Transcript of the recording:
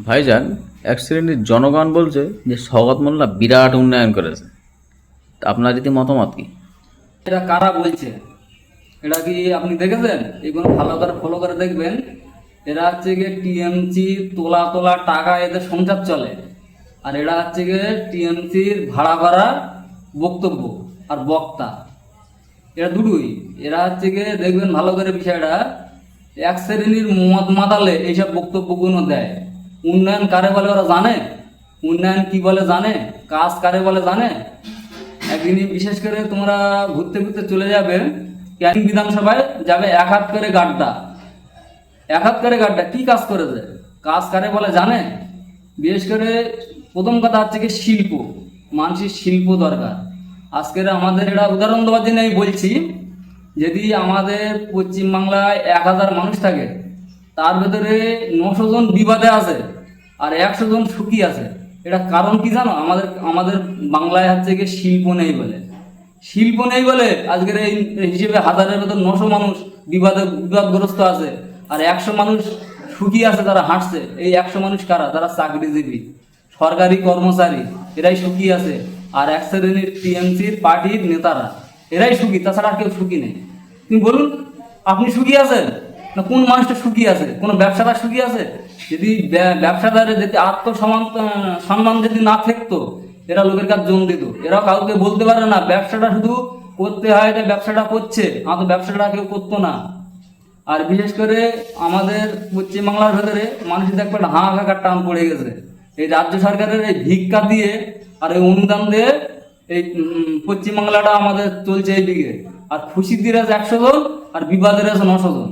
ভাইজান, এক শ্রেণীর জনগণ বলছে যে শওকত মোল্লা বিরাট উন্নয়ন করেছে। তা আপনার রীতি মতামত কি? এটা কারা বলছে? এটা কি আপনি দেখেছেন? এগুলো ভালো করে ফলো করে দেখবেন। এরা হচ্ছে গিয়ে টিএমসি তোলা তোলা টাকা এদের সংসার চলে। আর এরা হচ্ছে গিয়ে টিএমসির ভাড়া করা বক্তব্য আর বক্তা, এরা দুটোই। এরা হচ্ছে গিয়ে দেখবেন ভালো করে বিষয়টা, এক শ্রেণীর মদ মাতালে এইসব বক্তব্যগুলো দেয়। উন্নয়ন কারে বলে ওরা জানে? উন্নয়ন কি বলে জানে? কাজ কারে বলে জানে? একদিনই বিশেষ করে তোমরা ঘুরতে ঘুরতে চলে যাবে ক্যানিং বিধানসভায়, যাবে এক হাত করে গাড্ডা, এক হাত করে গাড্ডা কি কাজ করেছে? কাজ কারে বলে জানে? বিশেষ করে প্রথম কথা হচ্ছে কি শিল্প, মানুষের শিল্প দরকার। আজকের আমাদের এটা উদাহরণ দেওয়ার জন্য আমি বলছি, যদি আমাদের পশ্চিমবাংলায় 1000 মানুষ থাকে, তার ভেতরে 900 জন বিবাদে আছে আর 100 জন সুখী আছে। এটা কারণ কি জানো? আমাদের আমাদের বাংলায় হচ্ছে কি শিল্প নেই বলে। শিল্প নেই বলে আজকের এই হিসেবে 1000-এর ভেতর 900 মানুষ বিবাদগ্রস্ত আছে আর 100 মানুষ সুখী আছে, তারা হাঁটছে। এই 100 মানুষ কারা? তারা চাকরিজীবী, সরকারি কর্মচারী, এরাই সুখী আছে। আর এক শ্রেণীর টিএমসির পার্টির নেতারা, এরাই সুখী, তাছাড়া আর কেউ সুখী নেই। তুমি বলুন, আপনি সুখী আছেন না? কোন মানুষটা সুখী আছে? কোনো ব্যবসাদার সুখী আছে? যদি ব্যবসাদারের যদি আত্মসম্মান সম্মান যদি না থাকতো, এরা লোকের কাছে জমি দিত। এরা কাউকে বলতে পারে না ব্যবসাটা শুধু করতে হয়, যে ব্যবসাটা করছে, তো ব্যবসাটা কেউ করতো না। আর বিশেষ করে আমাদের পশ্চিমবাংলার ভেতরে মানুষের দেখবে একটা হাঁকার টান পড়ে গেছে এই রাজ্য সরকারের এই ভিক্ষা দিয়ে আর এই অনুদান দিয়ে। এই পশ্চিমবাংলাটা আমাদের চলছে এইদিকে। আর খুশির দিন আছে 100 জন আর বিবাদের আছে 900 জন।